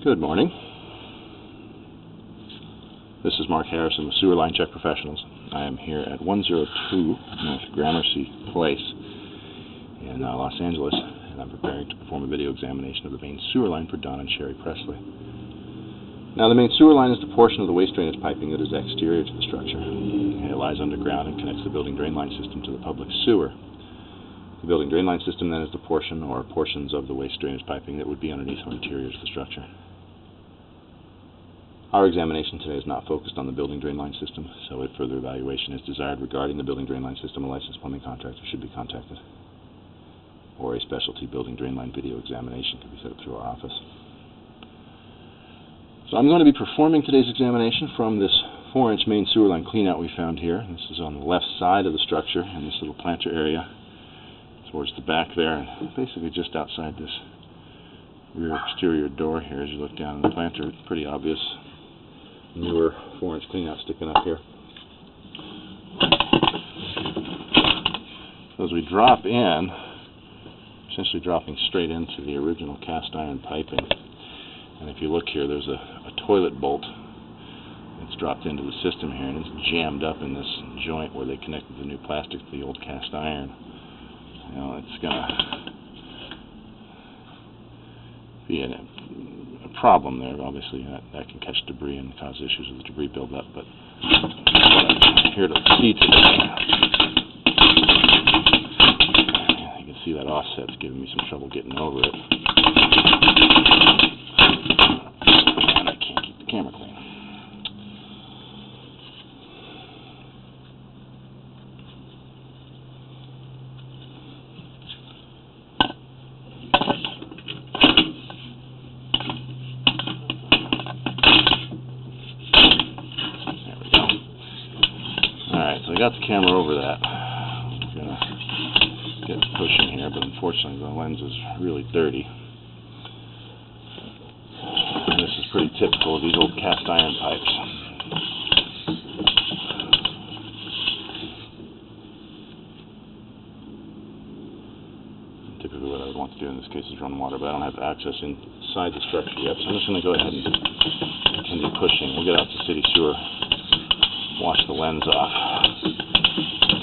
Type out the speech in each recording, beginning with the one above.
Good morning. This is Mark Harrison with Sewer Line Check Professionals. I am here at 102 N Gramercy Pl in Los Angeles, and I'm preparing to perform a video examination of the main sewer line for Don and Sherry Presley. Now, the main sewer line is the portion of the waste drainage piping that is exterior to the structure. It lies underground and connects the building drain line system to the public sewer. The building drain line system then is the portion or portions of the waste drainage piping that would be underneath or interior to the structure. Our examination today is not focused on the building drain line system, so if further evaluation is desired regarding the building drain line system, a licensed plumbing contractor should be contacted, or a specialty building drain line video examination can be set up through our office. So I'm going to be performing today's examination from this 4-inch main sewer line cleanout we found here. This is on the left side of the structure in this little planter area towards the back there, and basically just outside this rear exterior door here. As you look down in the planter, it's pretty obvious. Newer 4-inch cleanout sticking up here. So as we drop in, essentially dropping straight into the original cast iron piping, and if you look here, there's a toilet bolt that's dropped into the system here, and it's jammed up in this joint where they connected the new plastic to the old cast iron. You know, it's gonna be a problem there. Obviously, that can catch debris and cause issues with the debris buildup, but what I'm here to see today, you can see that offset's giving me some trouble getting over it, and I can't keep the camera clean. So I got the camera over that. I'm going to get pushing here, but unfortunately the lens is really dirty. And this is pretty typical of these old cast iron pipes. Typically what I would want to do in this case is run water, but I don't have access inside the structure yet, so I'm just going to go ahead and continue pushing. We'll get out to city sewer, wash the lens off,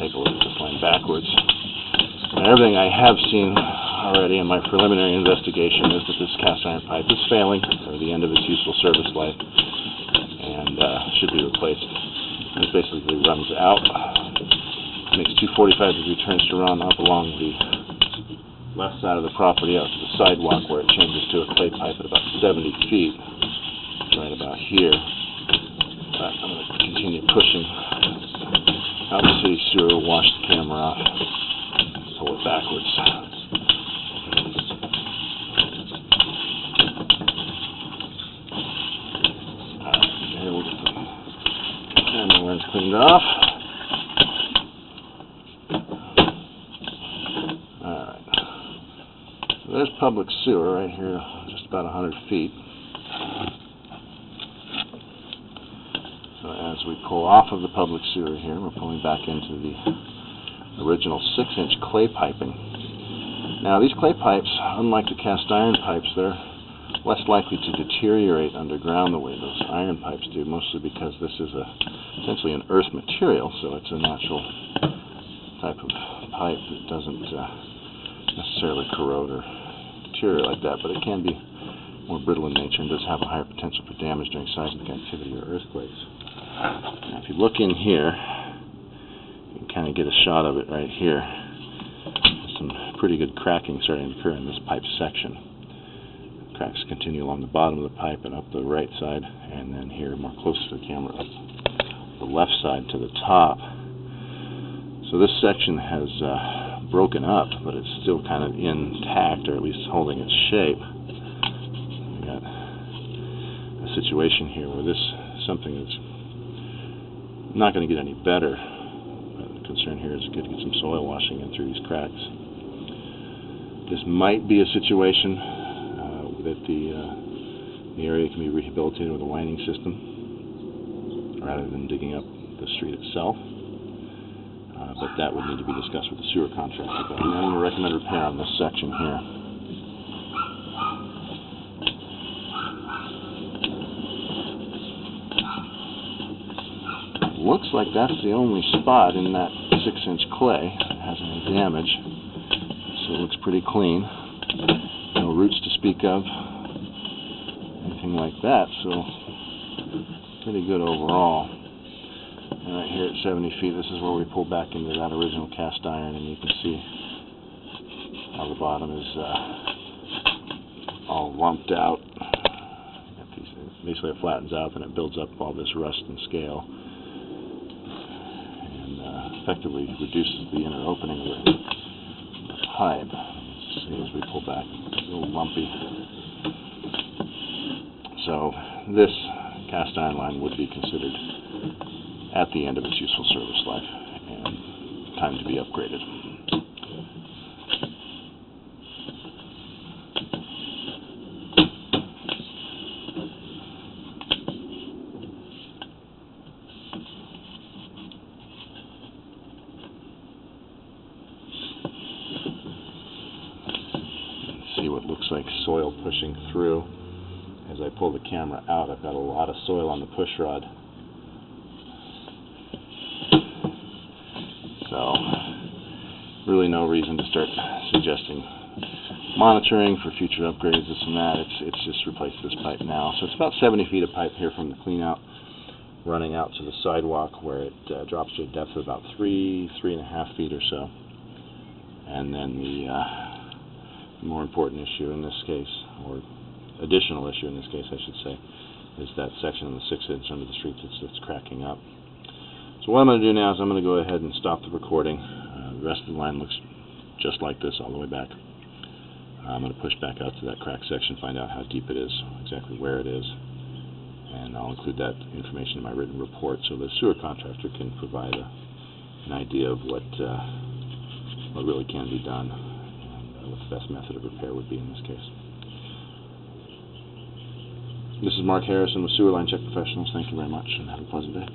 take a look at this line backwards. And everything I have seen already in my preliminary investigation is that this cast iron pipe is failing, or the end of its useful service life, and should be replaced. And it basically runs out, makes two 45-degree turns to run up along the left side of the property out to the sidewalk, where it changes to a clay pipe at about 70 feet, right about here. But I'm going to continue pushing out the city sewer, wash the camera off, pull it backwards. Alright, here we'll get the camera lens cleaned off. Alright, so there's public sewer right here, just about 100 feet. As we pull off of the public sewer here, we're pulling back into the original 6-inch clay piping. Now, these clay pipes, unlike the cast iron pipes, they're less likely to deteriorate underground the way those iron pipes do, mostly because this is essentially an earth material, so it's a natural type of pipe that doesn't necessarily corrode or deteriorate like that, but it can be more brittle in nature and does have a higher potential for damage during seismic activity or earthquakes. Now, if you look in here, you can kind of get a shot of it right here. There's some pretty good cracking starting to occur in this pipe section. Cracks continue along the bottom of the pipe and up the right side, and then here, more close to the camera, up the left side to the top. So this section has broken up, but it's still kind of intact, or at least holding its shape. We got a situation here where this is something that's not going to get any better. The concern here is good to get some soil washing in through these cracks. This might be a situation that the area can be rehabilitated with a lining system rather than digging up the street itself. But that would need to be discussed with the sewer contractor. But I'm going to recommend repair on this section here. looks like that's the only spot in that 6-inch clay that has any damage. So it looks pretty clean. No roots to speak of, anything like that, so pretty good overall. And right here at 70 feet, this is where we pull back into that original cast iron, and you can see how the bottom is all lumped out. Basically it flattens out, and it builds up all this rust and scale, and effectively reduces the inner opening of the pipe. See, as we pull back, it's a little lumpy. So this cast iron line would be considered at the end of its useful service life and time to be upgraded. See what looks like soil pushing through. As I pull the camera out, I've got a lot of soil on the push rod. So, really no reason to start suggesting monitoring for future upgrades, this and that. It's just replaced this pipe now. So it's about 70 feet of pipe here from the clean out, running out to the sidewalk where it drops to a depth of about 3.5 feet or so. And then the more important issue in this case, or additional issue in this case I should say, is that section of the 6-inch under the street that's cracking up. So what I'm going to do now is I'm going to go ahead and stop the recording. The rest of the line looks just like this all the way back. I'm going to push back out to that crack section, find out how deep it is, exactly where it is, and I'll include that information in my written report so the sewer contractor can provide an idea of what really can be done, and what the best method of repair would be in this case. This is Mark Harrison with Sewer Line Check Professionals. Thank you very much, and have a pleasant day.